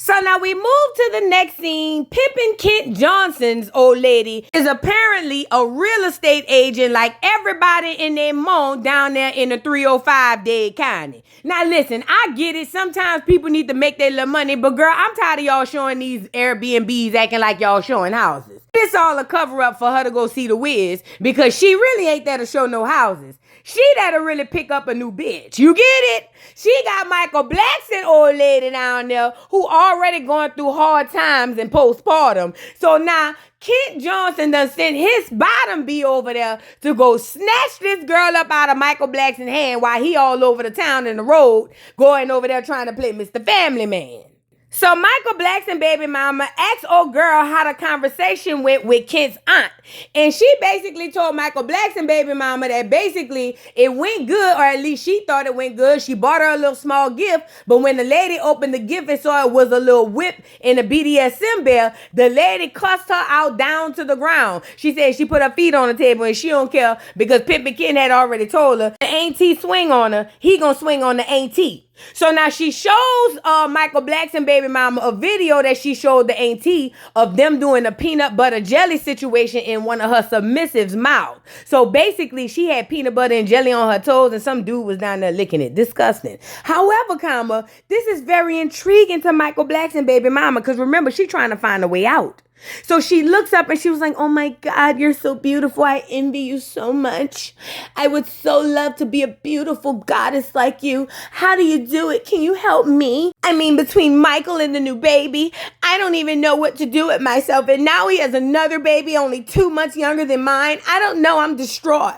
So now we move to the next scene. Pimp and Ken Johnson's old lady is apparently a real estate agent like everybody in their mom down there in the 305 Dade County. Now listen, I get it. Sometimes people need to make their little money, but girl, I'm tired of y'all showing these Airbnbs acting like y'all showing houses. This all a cover up for her to go see the Wiz because she really ain't there to show no houses. She there to really pick up a new bitch. You get it? She got Michael Blackson old lady down there who already going through hard times and postpartum. So now Kent Johnson done sent his bottom B over there to go snatch this girl up out of Michael Blackson's hand while he all over the town and the road going over there trying to play Mr. Family Man. So Michael Blackson baby mama asked old girl how the conversation went with Kent's aunt. And she basically told Michael Blackson baby mama that basically it went good, or at least she thought it went good. She bought her a little small gift, but when the lady opened the gift and saw it was a little whip and a BDSM bell, the lady cussed her out down to the ground. She said she put her feet on the table and she don't care because Pimp and Ken had already told her the auntie swing on her, he gonna swing on the auntie. So now she shows Michael Blackson baby mama a video that she showed the auntie of them doing a peanut butter jelly situation in one of her submissives' mouth. So basically she had peanut butter and jelly on her toes and some dude was down there licking it. Disgusting. However, this is very intriguing to Michael Blackson baby mama because remember, she trying to find a way out. So she looks up and she was like, oh my God, you're so beautiful. I envy you so much. I would so love to be a beautiful goddess like you. How do you do it? Can you help me? I mean, between Michael and the new baby, I don't even know what to do with myself. And now he has another baby only 2 months younger than mine. I don't know. I'm distraught.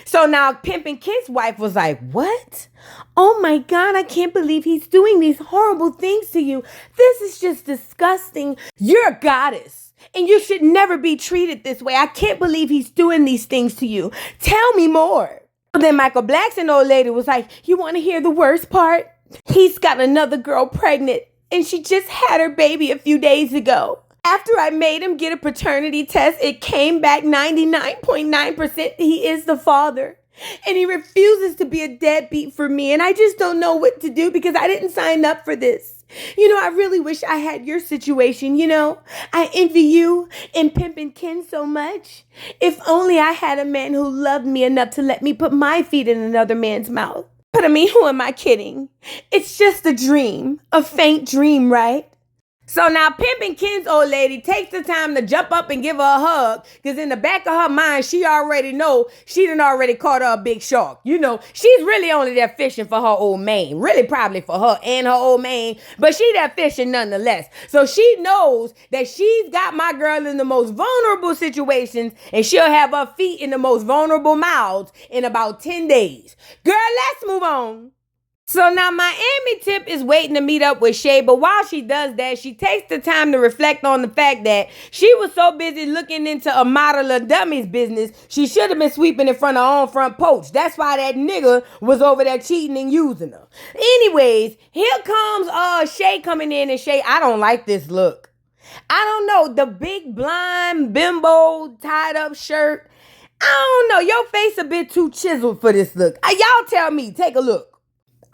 So now Pimp and Ken's wife was like, what? Oh my God, I can't believe he's doing these horrible things to you. This is just disgusting. You're a goddess and you should never be treated this way. I can't believe he's doing these things to you. Tell me more. Then Michael Blackson old lady was like, you want to hear the worst part? He's got another girl pregnant and she just had her baby a few days ago. After I made him get a paternity test, it came back 99.9% he is the father. And he refuses to be a deadbeat for me. And I just don't know what to do because I didn't sign up for this. You know, I really wish I had your situation, you know. I envy you and Pimp and Ken so much. If only I had a man who loved me enough to let me put my feet in another man's mouth. But I mean, who am I kidding? It's just a dream, a faint dream, right? So now Pimp and Ken's old lady takes the time to jump up and give her a hug because in the back of her mind, she already know she done already caught her a big shark. You know, she's really only there fishing for her old man. Really probably for her and her old man, but she there fishing nonetheless. So she knows that she's got my girl in the most vulnerable situations and she'll have her feet in the most vulnerable mouths in about 10 days. Girl, let's move on. So now Miami Tip is waiting to meet up with Shay, but while she does that, she takes the time to reflect on the fact that she was so busy looking into Amara La Dummy's business, she should have been sweeping in front of her own front porch. That's why that nigga was over there cheating and using her. Anyways, here comes Shay coming in, and Shay, I don't like this look. I don't know, the big blind bimbo tied up shirt. I don't know, your face a bit too chiseled for this look. Y'all tell me, take a look.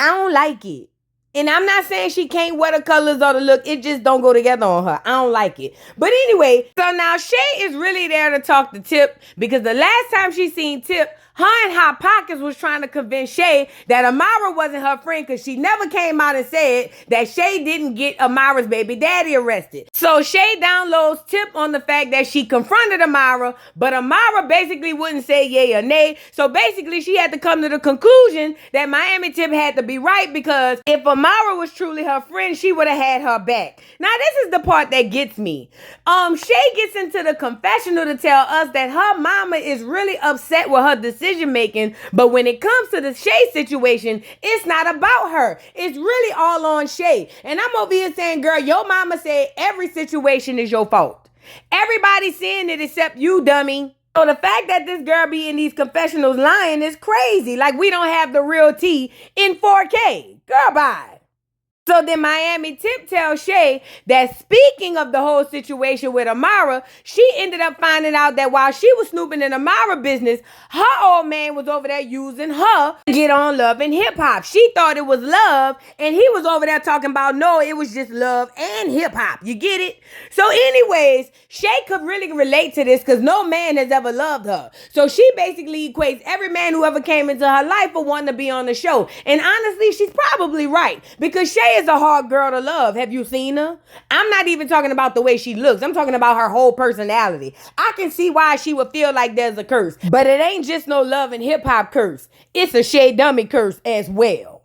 I don't like it. And I'm not saying she can't wear the colors or the look. It just don't go together on her. I don't like it. But anyway, so now Shay is really there to talk to Tip because the last time she seen Tip, her and Hot Pockets was trying to convince Shay that Amara wasn't her friend because she never came out and said that Shay didn't get Amara's baby daddy arrested. So Shay downloads Tip on the fact that she confronted Amara, but Amara basically wouldn't say yay or nay. So basically she had to come to the conclusion that Miami Tip had to be right because if Amara was truly her friend, she would have had her back. Now this is the part that gets me. Shay gets into the confessional to tell us that her mama is really upset with her decision making, but when it comes to the Shay situation, it's not about her. It's really all on Shay. And I'm over here saying, girl, your mama said every situation is your fault. Everybody's saying it except you, dummy. So the fact that this girl be in these confessionals lying is crazy. Like we don't have the real tea in 4K. Girl, bye. So then Miami Tip tells Shay that speaking of the whole situation with Amara, she ended up finding out that while she was snooping in Amara business, her old man was over there using her to get on Love and Hip Hop. She thought it was love, and he was over there talking about, no, it was just love and hip hop. You get it? So anyways, Shay could really relate to this because no man has ever loved her. So she basically equates every man who ever came into her life for wanting to be on the show. And honestly, she's probably right because Shay is a hard girl to love. Have you seen her? I'm not even talking about the way she looks. I'm talking about her whole personality. I can see why she would feel like there's a curse. But it ain't just no love and hip hop curse. It's a Shay dummy curse as well.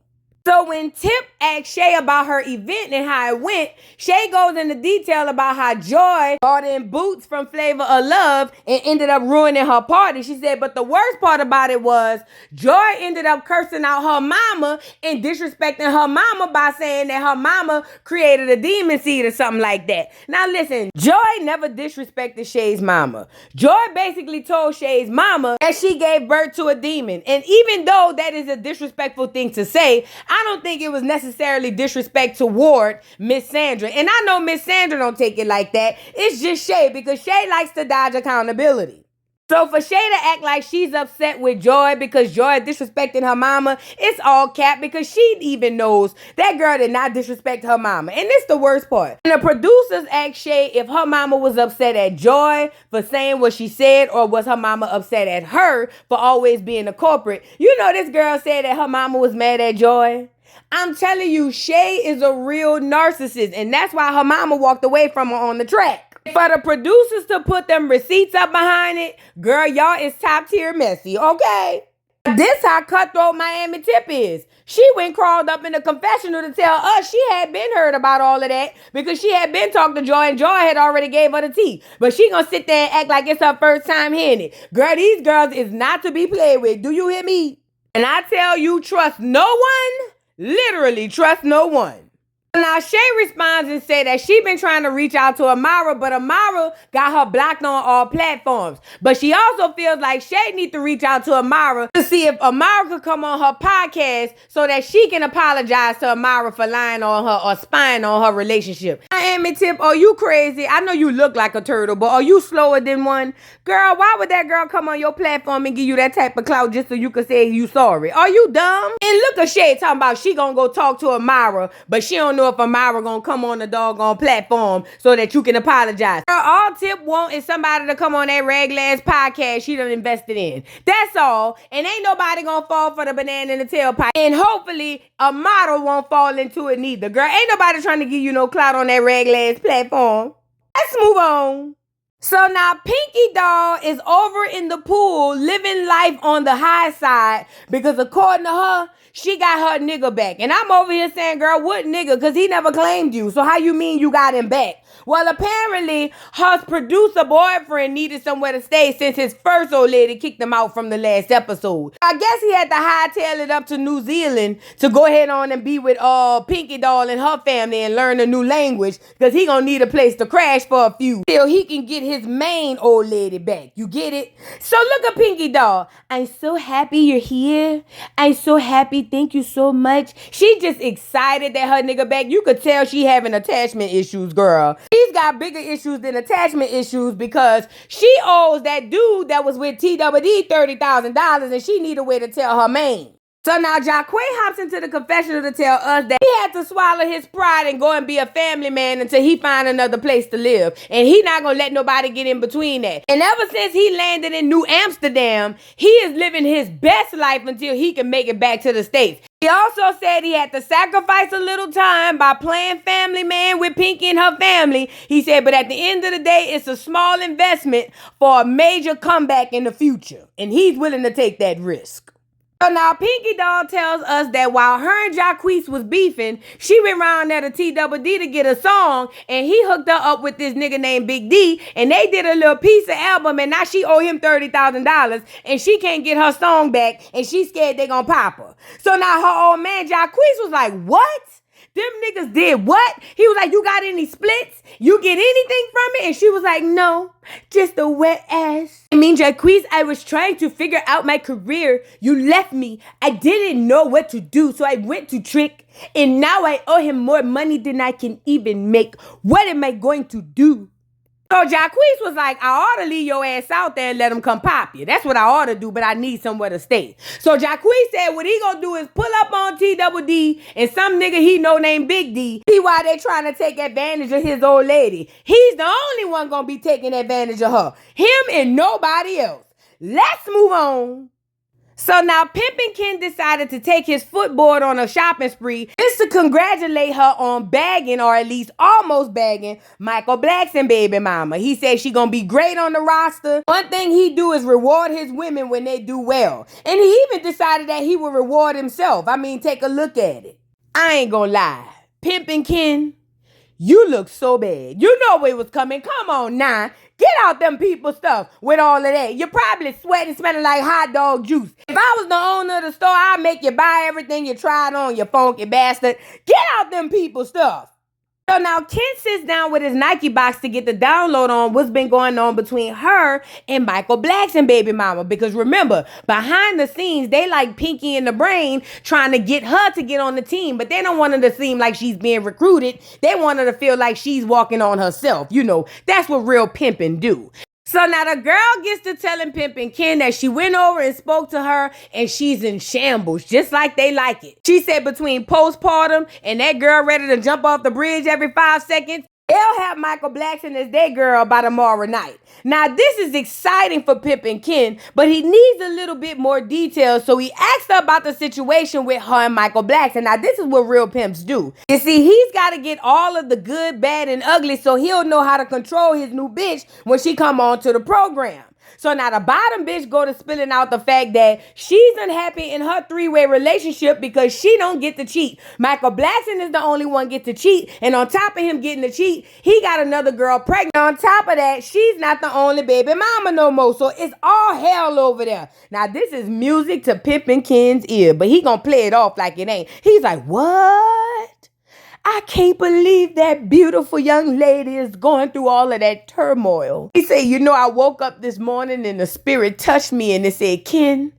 So when Tip asked Shay about her event and how it went, Shay goes into detail about how Joy bought in boots from Flavor of Love and ended up ruining her party. She said, but the worst part about it was Joy ended up cursing out her mama and disrespecting her mama by saying that her mama created a demon seed or something like that. Now listen, Joy never disrespected Shay's mama. Joy basically told Shay's mama that she gave birth to a demon. And even though that is a disrespectful thing to say, I don't think it was necessarily disrespect toward Miss Sandra. And I know Miss Sandra don't take it like that. It's just Shay because Shay likes to dodge accountability. So for Shay to act like she's upset with Joy because Joy disrespecting her mama, it's all cap because she even knows that girl did not disrespect her mama. And this the worst part. And the producers asked Shay if her mama was upset at Joy for saying what she said or was her mama upset at her for always being a corporate. You know this girl said that her mama was mad at Joy. I'm telling you, Shay is a real narcissist, and that's why her mama walked away from her on the track. For the producers to put them receipts up behind it, girl, y'all is top tier messy, okay? This how cutthroat Miami Tip is. She went crawled up in the confessional to tell us she had been heard about all of that because she had been talking to Joy and Joy had already gave her the tea. But she gonna sit there and act like it's her first time hearing it. Girl, these girls is not to be played with. Do you hear me? And I tell you, trust no one. Literally trust no one. Now, Shay responds and said that she been trying to reach out to Amara, but Amara got her blocked on all platforms. But she also feels like Shay need to reach out to Amara to see if Amara could come on her podcast so that she can apologize to Amara for lying on her or spying on her relationship. Miami Tip, are you crazy? I know you look like a turtle, but are you slower than one? Girl, why would that girl come on your platform and give you that type of clout just so you could say you sorry? Are you dumb? And look at Shay talking about she gonna go talk to Amara, but she don't know if Amara gonna come on the doggone platform so that you can apologize. Girl, all Tip want is somebody to come on that regular ass podcast she done invested in. That's all. And ain't nobody gonna fall for the banana in the tailpipe. And hopefully Amara won't fall into it neither. Girl, ain't nobody trying to give you no clout on that regular ass platform. Let's move on. So now Pinky Doll is over in the pool living life on the high side because according to her, she got her nigga back. And I'm over here saying, girl, what nigga? Because he never claimed you. So how you mean you got him back? Well, apparently, her producer boyfriend needed somewhere to stay since his first old lady kicked him out from the last episode. I guess he had to hightail it up to New Zealand to go ahead on and be with Pinky Doll and her family and learn a new language because he gonna need a place to crash for a few till he can get his main old lady back. You get it? So look at Pinky Doll. I'm so happy you're here. I'm so happy. Thank you so much. She just excited that her nigga back. You could tell she having attachment issues, girl. She's got bigger issues than attachment issues because she owes that dude that was with TWD $30,000 and she need a way to tell her man. So now Jacquay hops into the confessional to tell us that he had to swallow his pride and go and be a family man until he find another place to live. And he not gonna let nobody get in between that. And ever since he landed in New Amsterdam, he is living his best life until he can make it back to the States. He also said he had to sacrifice a little time by playing family man with Pinky and her family. He said, but at the end of the day, it's a small investment for a major comeback in the future. And he's willing to take that risk. So now Pinky Doll tells us that while her and Jacquees was beefing, she went around there to TWD to get a song, and he hooked her up with this nigga named Big D, and they did a little piece of album, and now she owe him $30,000, and she can't get her song back, and she's scared they gonna pop her. So now her old man Jacquees was like, what? Them niggas did what? He was like, you got any splits? You get anything from it? And she was like, no, just a wet ass. I mean, Jaquez, I was trying to figure out my career. You left me. I didn't know what to do, so I went to Trick. And now I owe him more money than I can even make. What am I going to do? So Jaquez was like, I ought to leave your ass out there and let him come pop you. That's what I ought to do, but I need somewhere to stay. So Jaquez said what he gonna do is pull up on TWD and some nigga he know named Big D. See why they trying to take advantage of his old lady. He's the only one gonna be taking advantage of her. Him and nobody else. Let's move on. So now Pimp and Ken decided to take his footboard on a shopping spree just to congratulate her on bagging, or at least almost bagging, Michael Blackson baby mama. He said she gonna be great on the roster. One thing he do is reward his women when they do well. And he even decided that he would reward himself. I mean, take a look at it. I ain't gonna lie. Pimp and Ken, you look so bad. You know it was coming. Come on now. Get out them people's stuff with all of that. You're probably sweating, smelling like hot dog juice. If I was the owner of the store, I'd make you buy everything you tried on, you funky bastard. Get out them people's stuff. So now Ken sits down with his Nike box to get the download on what's been going on between her and Michael Blackson baby mama. Because remember, behind the scenes, they like Pinky in the brain trying to get her to get on the team. But they don't want her to seem like she's being recruited. They want her to feel like she's walking on herself. You know, that's what real pimping do. So now the girl gets to telling Pimp and Ken that she went over and spoke to her and she's in shambles, just like they like it. She said between postpartum and that girl ready to jump off the bridge every 5 seconds, they'll have Michael Blackson as their girl by tomorrow night. Now, this is exciting for Pimp and Ken, but he needs a little bit more detail, so he asked her about the situation with her and Michael Blackson. Now, this is what real pimps do. You see, he's got to get all of the good, bad, and ugly so he'll know how to control his new bitch when she come on to the program. So now the bottom bitch go to spilling out the fact that she's unhappy in her 3-way relationship because she don't get to cheat. Michael Blackson is the only one get to cheat. And on top of him getting to cheat, he got another girl pregnant. On top of that, she's not the only baby mama no more. So it's all hell over there. Now this is music to Pimp and Ken's ear, but he gonna play it off like it ain't. He's like, what? I can't believe that beautiful young lady is going through all of that turmoil. He said, you know, I woke up this morning and the spirit touched me and it said, Ken,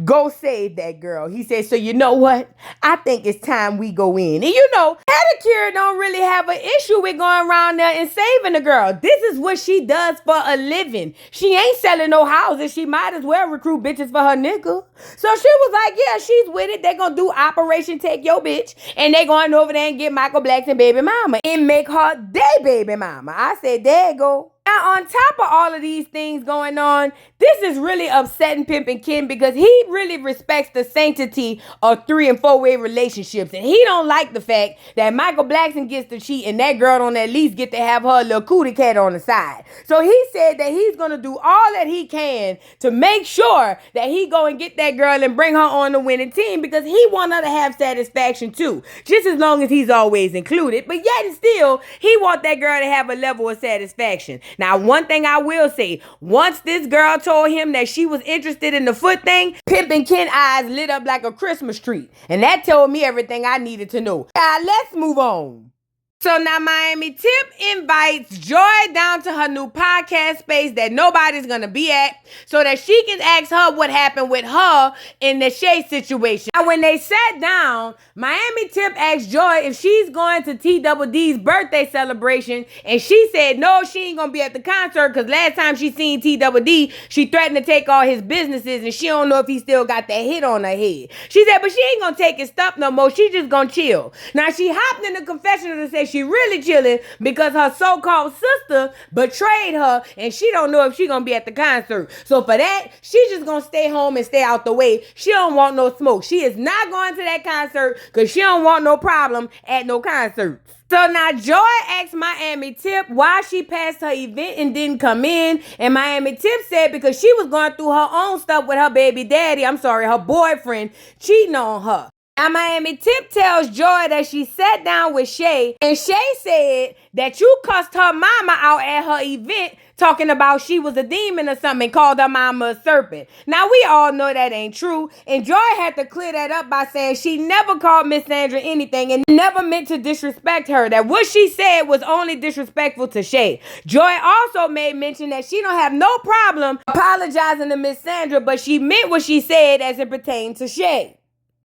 go save that girl. He said, so you know what? I think it's time we go in. And you know, Pedicure don't really have an issue with going around there and saving the girl. This is what she does for a living. She ain't selling no houses. She might as well recruit bitches for her nigga. So she was like, yeah, she's with it. They gonna do Operation Take Your Bitch. And they going over there and get Michael Blackson baby mama and make her their baby mama. I said, there you go. Now, on top of all of these things going on, this is really upsetting Pimp and Ken because he really respects the sanctity of 3- and 4-way relationships. And he don't like the fact that Michael Blackson gets to cheat and that girl don't at least get to have her little cootie cat on the side. So he said that he's going to do all that he can to make sure that he go and get that girl and bring her on the winning team because he want her to have satisfaction too. Just as long as he's always included. But yet and still, he want that girl to have a level of satisfaction. Now, one thing I will say, once this girl told him that she was interested in the foot thing, Pimp and Ken eyes lit up like a Christmas tree. And that told me everything I needed to know. Now, let's move on. So now Miami Tip invites Joy down to her new podcast space that nobody's going to be at so that she can ask her what happened with her in the Shay situation. Now when they sat down, Miami Tip asked Joy if she's going to TWD's birthday celebration and she said no, she ain't going to be at the concert because last time she seen TWD, she threatened to take all his businesses and she don't know if he still got that hit on her head. She said, but she ain't going to take his stuff no more. She just going to chill. Now she hopped in the confessional to say she really chilling because her so-called sister betrayed her and she don't know if she gonna be at the concert. So for that, she just gonna stay home and stay out the way. She don't want no smoke. She is not going to that concert because she don't want no problem at no concert. So now Joy asked Miami Tip why she passed her event and didn't come in. And Miami Tip said because she was going through her own stuff with her baby daddy, her boyfriend, cheating on her. Now, Miami Tip tells Joy that she sat down with Shay, and Shay said that you cussed her mama out at her event talking about she was a demon or something and called her mama a serpent. Now, we all know that ain't true, and Joy had to clear that up by saying she never called Miss Sandra anything and never meant to disrespect her, that what she said was only disrespectful to Shay. Joy also made mention that she don't have no problem apologizing to Miss Sandra, but she meant what she said as it pertained to Shay.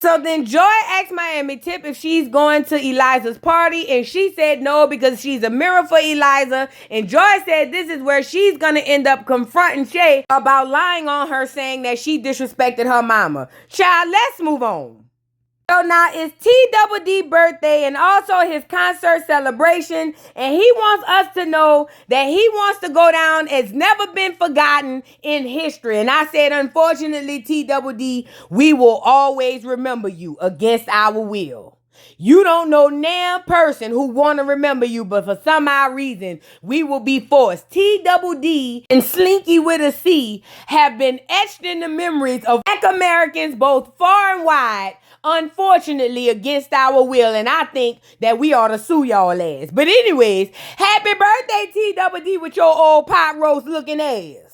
So then Joy asked Miami Tip if she's going to Eliza's party, and she said no because she's a mirror for Eliza. And Joy said this is where she's going to end up confronting Shay about lying on her, saying that she disrespected her mama. Child, let's move on. So now it's T-Double-D birthday and also his concert celebration, and he wants us to know that he wants to go down as never been forgotten in history. And I said, unfortunately, T-Double-D, we will always remember you against our will. You don't know damn person who want to remember you, but for some odd reason, we will be forced. T-Double-D and Slinky with a C have been etched in the memories of Black Americans both far and wide, unfortunately against our will, and I think that we ought to sue y'all ass. But anyways, happy birthday, T-Double-D, with your old pot roast looking ass.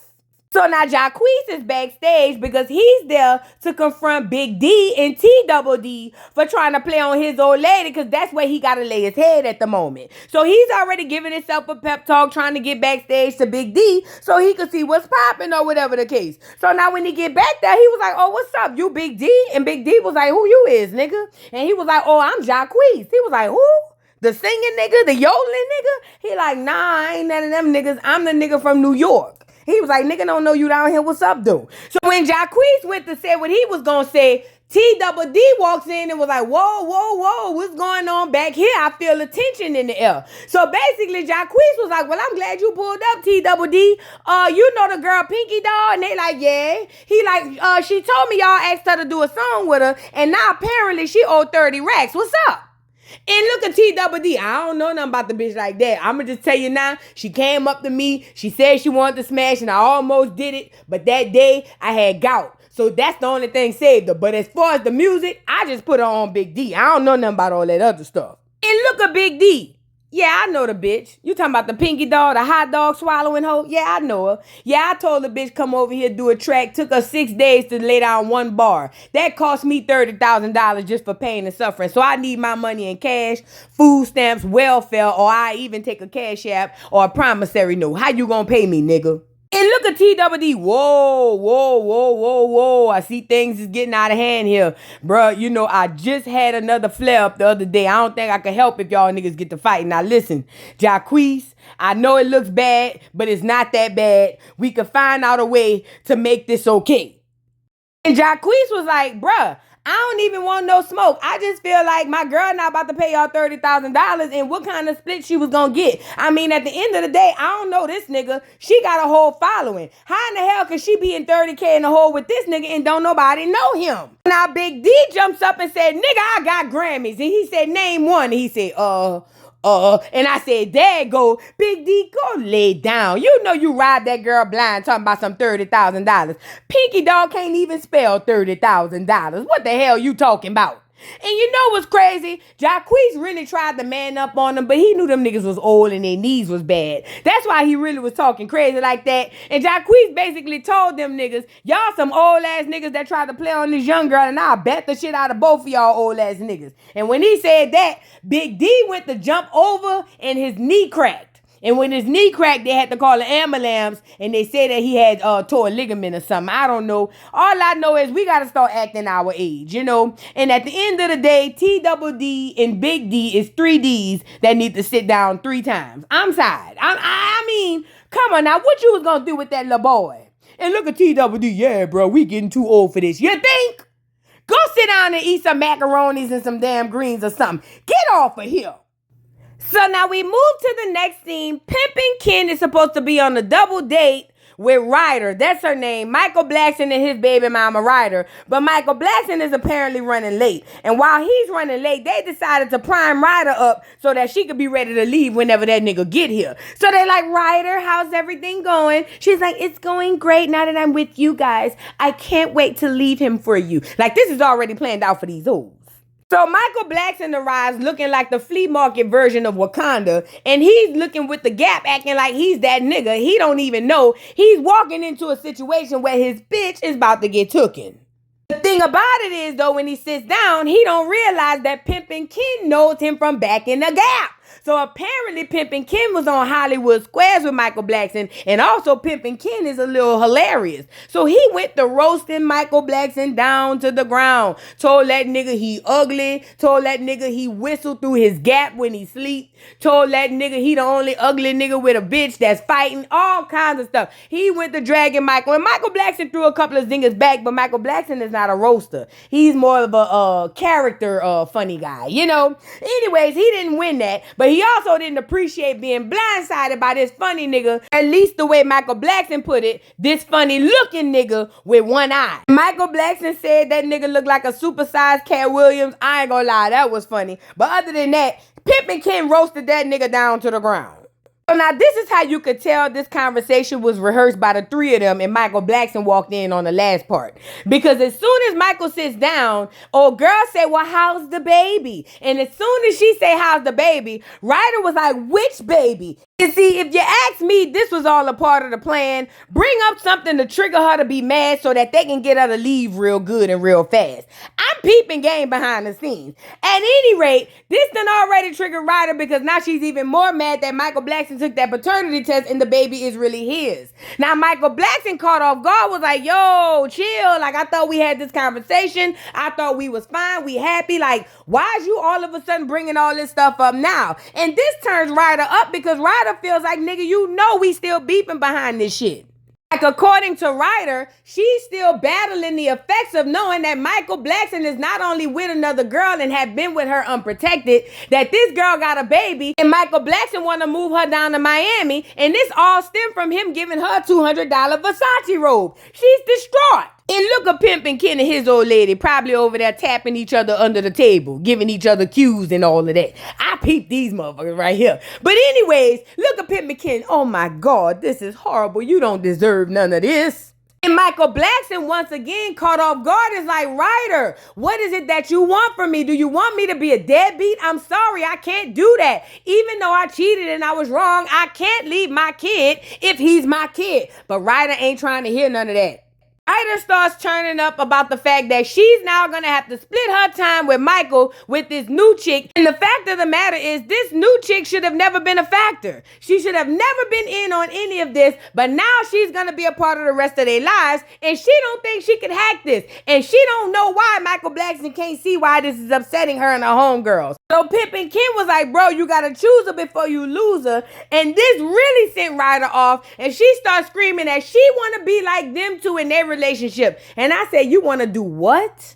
So now Jacquees is backstage because he's there to confront Big D and T-Double-D for trying to play on his old lady, because that's where he got to lay his head at the moment. So he's already giving himself a pep talk trying to get backstage to Big D so he could see what's popping or whatever the case. So now when he get back there, he was like, oh, what's up? You Big D? And Big D was like, who you is, nigga? And he was like, oh, I'm Jacquees. He was like, who? The singing nigga? The yodeling nigga? He like, nah, I ain't none of them niggas. I'm the nigga from New York. He was like, nigga don't know you down here. What's up, dude? So when Jacquees went to say what he was going to say, T-Double-D walks in and was like, whoa, whoa, whoa, what's going on back here? I feel the tension in the air. So basically, Jacquees was like, well, I'm glad you pulled up, T-Double-D. You know the girl Pinky Doll? And they like, yeah. He like, she told me y'all asked her to do a song with her, and now apparently she owed 30 racks. What's up? And look at T-Double-D. I don't know nothing about the bitch like that. I'm going to just tell you now, she came up to me. She said she wanted to smash, and I almost did it. But that day, I had gout. So that's the only thing saved her. But as far as the music, I just put her on Big D. I don't know nothing about all that other stuff. And look at Big D. Yeah, I know the bitch. You talking about the Pinky Doll, the hot dog swallowing hoe? Yeah, I know her. Yeah, I told the bitch come over here, do a track. Took her 6 days to lay down one bar. That cost me $30,000 just for pain and suffering. So I need my money in cash, food stamps, welfare, or I even take a cash app or a promissory note. How you gonna pay me, nigga? And look at T-Double-D. Whoa, whoa, whoa, whoa, whoa. I see things is getting out of hand here. Bruh, you know, I just had another flare up the other day. I don't think I can help if y'all niggas get to fight. Now listen, Jacquees, I know it looks bad, but it's not that bad. We can find out a way to make this okay. And Jacquees was like, bruh, I don't even want no smoke. I just feel like my girl not about to pay y'all $30,000, and what kind of split she was gonna get. I mean, at the end of the day, I don't know this nigga. She got a whole following. How in the hell could she be in 30K in the hole with this nigga and don't nobody know him? Now Big D jumps up and said, nigga, I got Grammys. And he said, name one. And he said, and I said, there go, Big D, go lay down. You know you robbed that girl blind talking about some $30,000. Pinky Doll can't even spell $30,000. What the hell you talking about? And you know what's crazy? Jacquees really tried to man up on them, but he knew them niggas was old and their knees was bad. That's why he really was talking crazy like that. And Jacquees basically told them niggas, y'all some old ass niggas that tried to play on this young girl, and I'll bet the shit out of both of y'all old ass niggas. And when he said that, Big D went to jump over and his knee cracked. And when his knee cracked, they had to call the ambulance, and they said that he had tore a ligament or something. I don't know. All I know is we got to start acting our age, you know. And at the end of the day, T-Double-D and Big D is 3 Ds that need to sit down 3 times. I'm tired. I mean, come on now. What you was going to do with that little boy? And look at T-Double-D. Yeah, bro, we getting too old for this. You think? Go sit down and eat some macaronis and some damn greens or something. Get off of here. So now we move to the next scene. Pimp and Ken is supposed to be on a double date with Ryder. That's her name. Michael Blackson and his baby mama Ryder. But Michael Blackson is apparently running late. And while he's running late, they decided to prime Ryder up so that she could be ready to leave whenever that nigga get here. So they like, Ryder, how's everything going? She's like, it's going great now that I'm with you guys. I can't wait to leave him for you. Like, this is already planned out for these hoes. So Michael Blackson arrives looking like the flea market version of Wakanda, and he's looking with the Gap, acting like he's that nigga. He don't even know he's walking into a situation where his bitch is about to get tooken. The thing about it is, though, when he sits down, he don't realize that Pimp and Ken knows him from back in the Gap. So apparently Pimp and Ken was on Hollywood Squares with Michael Blackson, and also Pimp and Ken is a little hilarious. So he went to roasting Michael Blackson down to the ground. Told that nigga he ugly, told that nigga he whistled through his Gap when he sleep, told that nigga he the only ugly nigga with a bitch that's fighting, all kinds of stuff. He went to dragging Michael, and Michael Blackson threw a couple of zingers back, but Michael Blackson is not a roaster. He's more of a character funny guy, you know? Anyways, he didn't win that, but he also didn't appreciate being blindsided by this funny nigga, at least the way Michael Blackson put it, this funny looking nigga with one eye. Michael Blackson said that nigga looked like a supersized Cat Williams. I ain't gonna lie, that was funny. But other than that, Pimp and Ken roasted that nigga down to the ground. So now this is how you could tell this conversation was rehearsed by the three of them and Michael Blackson walked in on the last part. Because as soon as Michael sits down, old girl said, well, how's the baby? And as soon as she say, how's the baby? Ryder was like, which baby? You see, if you ask me, this was all a part of the plan. Bring up something to trigger her to be mad so that they can get her to leave real good and real fast. I'm peeping game behind the scenes. At any rate, this done already triggered Ryder because now she's even more mad that Michael Blackson took that paternity test and the baby is really his. Now, Michael Blackson caught off guard, was like, yo, chill. Like, I thought we had this conversation. I thought we was fine. We happy. Like, why is you all of a sudden bringing all this stuff up now? And this turns Ryder up because Ryder feels like, nigga, you know we still beeping behind this shit. Like, according to Ryder, she's still battling the effects of knowing that Michael Blackson is not only with another girl and have been with her unprotected, that this girl got a baby, and Michael Blackson want to move her down to Miami, and this all stemmed from him giving her a $200 Versace robe. She's distraught. And look at Pimp and Ken and his old lady probably over there tapping each other under the table, giving each other cues and all of that. I peeped these motherfuckers right here. But anyways, look at Pimp and Ken. Oh my God, this is horrible. You don't deserve none of this. And Michael Blackson once again caught off guard is like, Ryder, what is it that you want from me? Do you want me to be a deadbeat? I'm sorry, I can't do that. Even though I cheated and I was wrong, I can't leave my kid if he's my kid. But Ryder ain't trying to hear none of that. Ryder starts turning up about the fact that she's now going to have to split her time with Michael with this new chick. And the fact of the matter is this new chick should have never been a factor. She should have never been in on any of this, but now she's going to be a part of the rest of their lives, and she don't think she can hack this. And she don't know why Michael Blackson can't see why this is upsetting her and her homegirls. So Pimp and Ken was like, bro, you got to choose her before you lose her. And this really sent Ryder off, and she starts screaming that she want to be like them two in their relationship. And I said, you want to do what?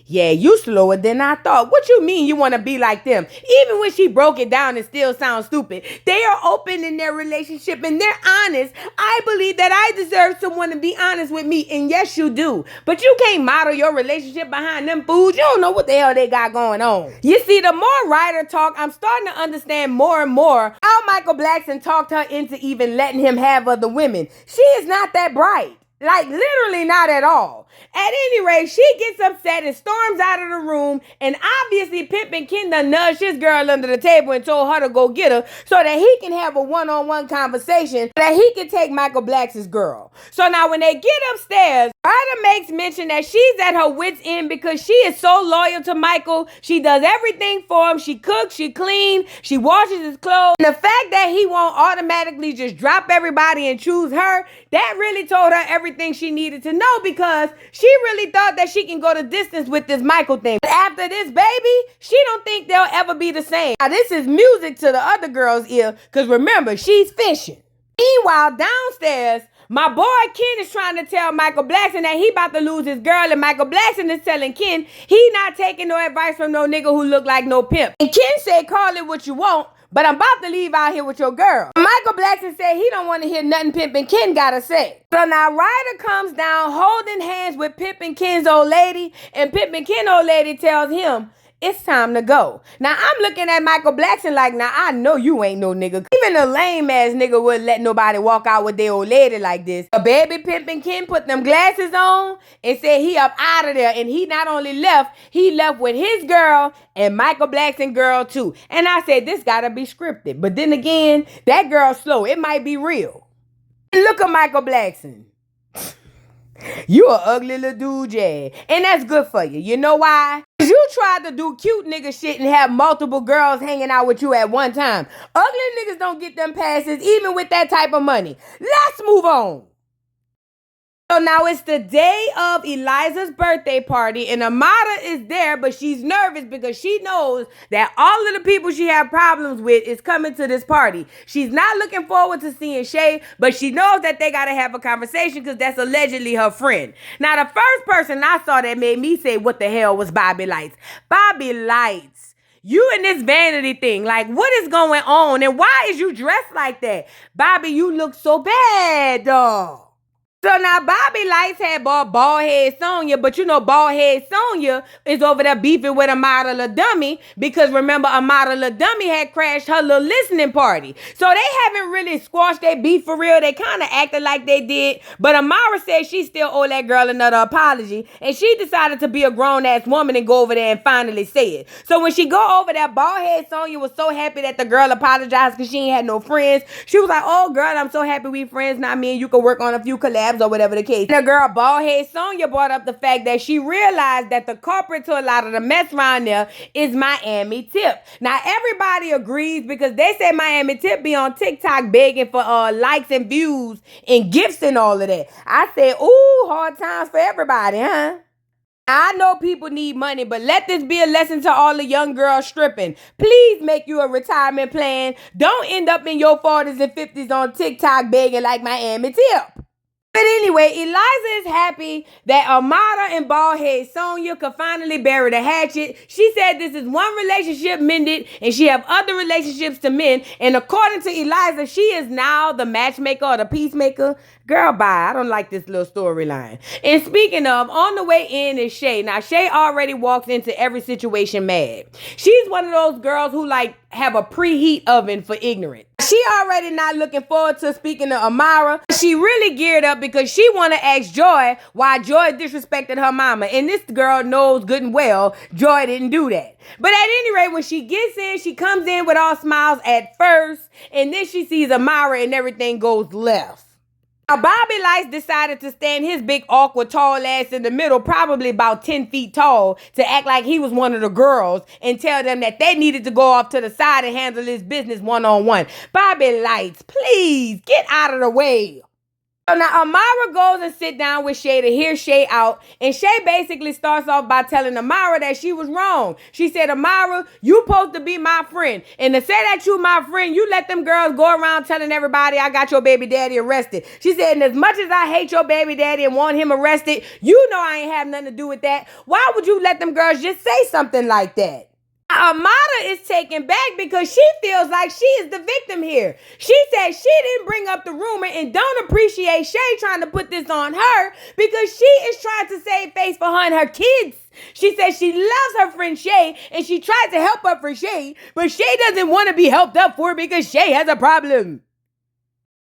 Yeah, you slower than I thought. What you mean you want to be like them? Even when she broke it down, it still sounds stupid. They are open in their relationship and they're honest. I believe that I deserve someone to be honest with me. And yes, you do. But you can't model your relationship behind them fools. You don't know what the hell they got going on. You see, the more Ryder talk, I'm starting to understand more and more how Michael Blackson talked her into even letting him have other women. She is not that bright. Like, literally not at all. At any rate, she gets upset and storms out of the room, and obviously Pimp and Ken done nudged his girl under the table and told her to go get her so that he can have a one-on-one conversation, that he can take Michael Blackson's girl. So now when they get upstairs, Ryder makes mention that she's at her wit's end because she is so loyal to Michael. She does everything for him. She cooks, she cleans, she washes his clothes. And the fact that he won't automatically just drop everybody and choose her, that really told her everything she needed to know, because she really thought that she can go the distance with this Michael thing. But after this baby, she don't think they'll ever be the same. Now this is music to the other girl's ear, because remember, she's fishing. Meanwhile, downstairs, my boy Ken is trying to tell Michael Blackson that he about to lose his girl, and Michael Blackson is telling Ken he not taking no advice from no nigga who look like no pimp. And Ken said, call it what you want, but I'm about to leave out here with your girl. Michael Blackson said he don't want to hear nothing Pimp and Ken gotta say. So now Ryder comes down holding hands with Pimp and Ken's old lady, and Pimp and Ken's old lady tells him, it's time to go. Now, I'm looking at Michael Blackson like, now, I know you ain't no nigga. Even a lame-ass nigga wouldn't let nobody walk out with their old lady like this. A baby Pimp and Ken put them glasses on and said he up out of there. And he not only left, he left with his girl and Michael Blackson girl too. And I said, this gotta be scripted. But then again, that girl's slow. It might be real. And look at Michael Blackson. You a ugly little dude, yeah. And that's good for you. You know why? Because you tried to do cute nigga shit and have multiple girls hanging out with you at one time. Ugly niggas don't get them passes even with that type of money. Let's move on. So now it's the day of Eliza's birthday party and Amara is there, but she's nervous because she knows that all of the people she had problems with is coming to this party. She's not looking forward to seeing Shay, but she knows that they got to have a conversation because that's allegedly her friend. Now, the first person I saw that made me say, what the hell was Bobby Lights? Bobby Lights. You and this vanity thing, like, what is going on? And why is you dressed like that? Bobby, you look so bad, dog. So now Bobby Lights had bald head Sonya, but you know bald head Sonya is over there beefing with Amara La Dummy because remember Amara La Dummy had crashed her little listening party. So they haven't really squashed their beef for real. They kind of acted like they did, but Amara said she still owe that girl another apology and she decided to be a grown-ass woman and go over there and finally say it. So when she go over there, bald head Sonya was so happy that the girl apologized because she ain't had no friends. She was like, oh girl, I'm so happy we friends now. Me and you can work on a few collabs or whatever the case. The girl baldhead Sonya brought up the fact that she realized that the culprit to a lot of the mess around there is Miami Tip. Now everybody agrees because they say Miami Tip be on TikTok begging for likes and views and gifts and all of that. I said, ooh, hard times for everybody, huh? I know people need money, but let this be a lesson to all the young girls stripping. Please make you a retirement plan. Don't end up in your 40s and 50s on TikTok begging like Miami Tip. But anyway, Eliza is happy that Amara and baldhead Sonya could finally bury the hatchet. She said this is one relationship mended and she have other relationships to mend. And according to Eliza, she is now the matchmaker or the peacemaker. Girl, bye. I don't like this little storyline. And speaking of, on the way in is Shay. Now, Shay already walks into every situation mad. She's one of those girls who like have a preheat oven for ignorance. She already not looking forward to speaking to Amara. She really geared up because she want to ask Joy why Joy disrespected her mama. And this girl knows good and well Joy didn't do that. But at any rate, when she gets in, she comes in with all smiles at first. And then she sees Amara and everything goes left. Now, Bobby Lights decided to stand his big, awkward, tall ass in the middle, probably about 10 feet tall, to act like he was one of the girls and tell them that they needed to go off to the side and handle his business one-on-one. Bobby Lights, please, get out of the way. So now Amara goes and sit down with Shay to hear Shay out. And Shay basically starts off by telling Amara that she was wrong. She said, Amara, you supposed to be my friend. And to say that you my friend, you let them girls go around telling everybody I got your baby daddy arrested. She said, and as much as I hate your baby daddy and want him arrested, you know I ain't have nothing to do with that. Why would you let them girls just say something like that? Amara is taken back because she feels like she is the victim here. She said she didn't bring up the rumor and don't appreciate Shay trying to put this on her because she is trying to save face for her and her kids. She says she loves her friend Shay and she tried to help her for Shay, but Shay doesn't want to be helped up for because Shay has a problem.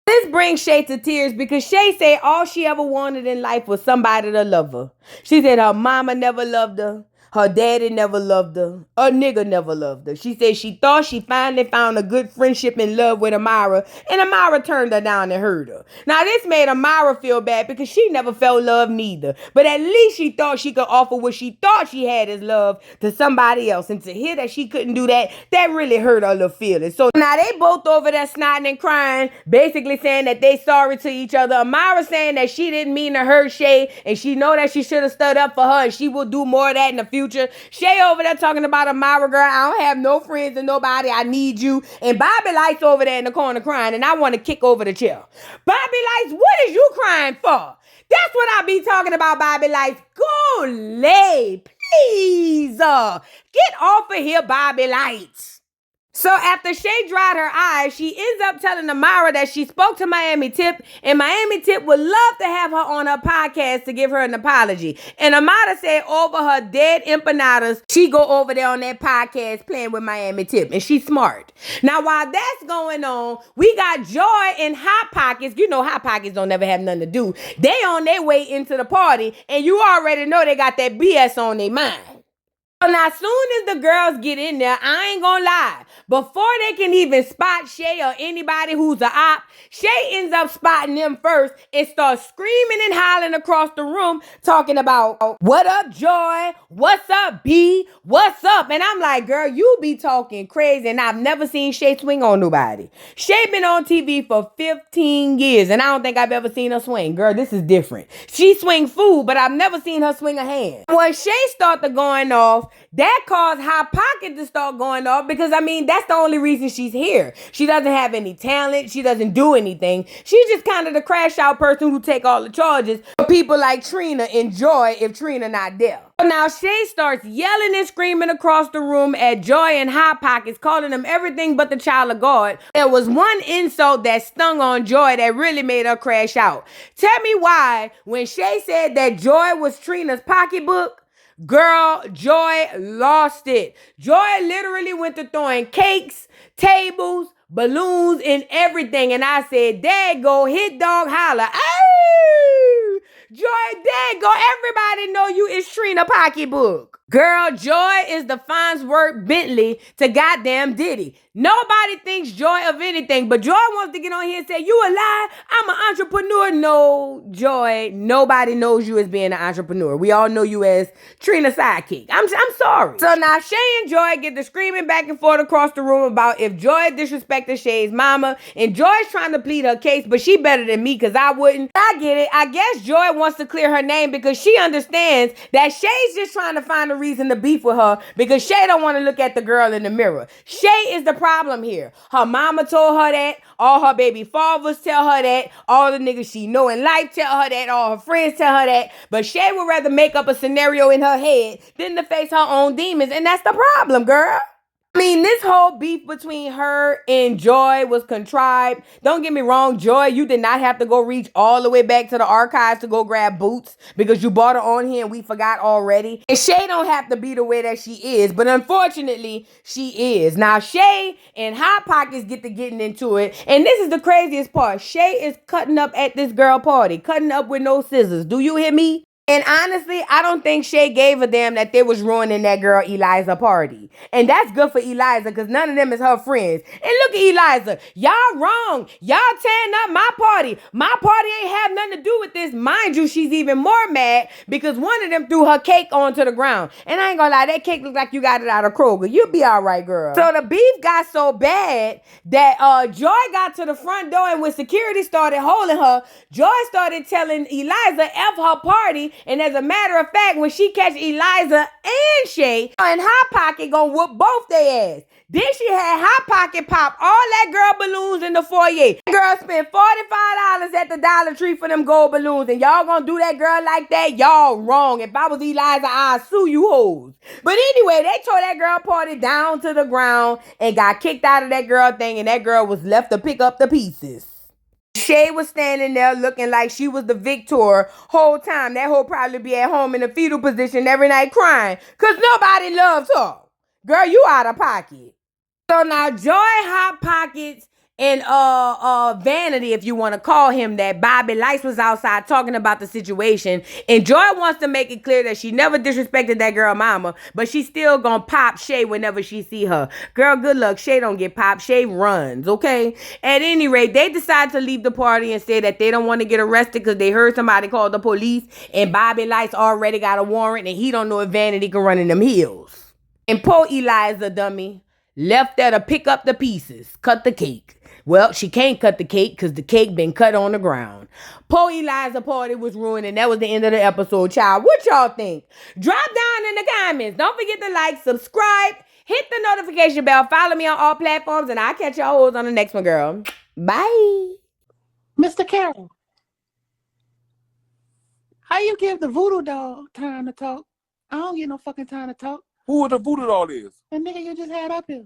This brings Shay to tears because Shay said all she ever wanted in life was somebody to love her. She said her mama never loved her. Her daddy never loved her. A nigga never loved her. She said she thought she finally found a good friendship and love with Amara, and Amara turned her down and hurt her. Now, this made Amara feel bad because she never felt love neither. But at least she thought she could offer what she thought she had as love to somebody else. And to hear that she couldn't do that, that really hurt her little feelings. So now they both over there snotting and crying, basically saying that they sorry to each other. Amara saying that she didn't mean to hurt Shay, and she know that she should have stood up for her, and she will do more of that in the future. Shay over there talking about Amara, girl, I don't have no friends and nobody, I need you. And Bobby Lights over there in the corner crying, and I want to kick over the chair. Bobby Lights, what is you crying for? That's what I be talking about, Bobby Lights. Go lay, please. Get off of here, Bobby Lights. So after Shay dried her eyes, she ends up telling Amara that she spoke to Miami Tip, and Miami Tip would love to have her on her podcast to give her an apology. And Amara said over her dead empanadas, she go over there on that podcast playing with Miami Tip, and she's smart. Now, while that's going on, we got Joy and Hot Pockets. You know Hot Pockets don't never have nothing to do. They on their way into the party, and you already know they got that BS on their mind. So now, as soon as the girls get in there, I ain't gonna lie, before they can even spot Shay or anybody who's a op, Shay ends up spotting them first and starts screaming and hollering across the room, talking about, what up, Joy? What's up, B? What's up? And I'm like, girl, you be talking crazy, and I've never seen Shay swing on nobody. Shay been on TV for 15 years, and I don't think I've ever seen her swing. Girl, this is different. She swing food, but I've never seen her swing a hand. When Shay started going off, that caused Hot Pocket to start going off because, I mean, that's the only reason she's here. She doesn't have any talent. She doesn't do anything. She's just kind of the crash out person who take all the charges for people like Trina and Joy if Trina not there. So now Shay starts yelling and screaming across the room at Joy and Hot Pockets, calling them everything but the child of God. There was one insult that stung on Joy that really made her crash out. Tell me why, when Shay said that Joy was Trina's pocketbook, girl, Joy lost it. Joy literally went to throwing cakes, tables, balloons, and everything. And I said, there go, hit dog holler. Oh, Joy, there go. Everybody know you is Trina pocketbook. Girl, Joy is the Farnsworth Bentley to goddamn Diddy. Nobody thinks Joy of anything, but Joy wants to get on here and say, you a lie? I'm an entrepreneur. No, Joy, nobody knows you as being an entrepreneur. We all know you as Trina's sidekick. I'm sorry. So now Shay and Joy get to screaming back and forth across the room about if Joy disrespected Shay's mama, and Joy's trying to plead her case, but she better than me because I wouldn't. I get it. I guess Joy wants to clear her name because she understands that Shay's just trying to find a reason to beef with her because Shay don't want to look at the girl in the mirror. Shay is the problem here. Her mama told her that. All her baby fathers tell her that. All the niggas she know in life tell her that. All her friends tell her that. But Shay would rather make up a scenario in her head than to face her own demons. And that's the problem, girl. I mean, this whole beef between her and Joy was contrived. Don't get me wrong, Joy, you did not have to go reach all the way back to the archives to go grab Boots because you bought her on here and we forgot already. And Shay don't have to be the way that she is, but unfortunately, she is. Now, Shay and Hot Pockets get to getting into it, and this is the craziest part. Shay is cutting up at this girl party, cutting up with no scissors. Do you hear me? And honestly, I don't think Shay gave a damn that they was ruining that girl Eliza party. And that's good for Eliza because none of them is her friends. And look at Eliza. Y'all wrong. Y'all tearing up my party. My party ain't have nothing to do with this. Mind you, she's even more mad because one of them threw her cake onto the ground. And I ain't gonna lie, that cake looked like you got it out of Kroger. You'll be all right, girl. So the beef got so bad that Joy got to the front door, and when security started holding her, Joy started telling Eliza F her party. And as a matter of fact, when she catch Eliza and Shay, and Hot Pocket gonna whoop both their ass. Then she had Hot Pocket pop all that girl balloons in the foyer. That girl spent $45 at the Dollar Tree for them gold balloons. And y'all gonna do that girl like that? Y'all wrong. If I was Eliza, I'd sue you hoes. But anyway, they tore that girl party down to the ground and got kicked out of that girl thing. And that girl was left to pick up the pieces. Shay was standing there looking like she was the victor whole time. That hoe probably be at home in a fetal position every night crying because nobody loves her. Girl, you out of pocket. So now Joy, Hot Pockets, and Vanity, if you want to call him that, Bobby Lice was outside talking about the situation, and Joy wants to make it clear that she never disrespected that girl mama, but she still gonna pop Shay whenever she see her. Girl, good luck. Shay don't get popped. Shay runs, okay? At any rate, they decide to leave the party and say that they don't want to get arrested because they heard somebody call the police, and Bobby Lice already got a warrant, and he don't know if Vanity can run in them hills. And poor Eliza, dummy, left there to pick up the pieces, cut the cake. Well, she can't cut the cake because the cake been cut on the ground. Poor Eliza party was ruined, and that was the end of the episode, child. What y'all think? Drop down in the comments. Don't forget to like, subscribe, hit the notification bell, follow me on all platforms, and I'll catch y'all hoes on the next one, girl. Bye. Mr. Carroll, how you give the voodoo doll time to talk? I don't get no fucking time to talk. Who the voodoo doll is? The nigga you just had up here.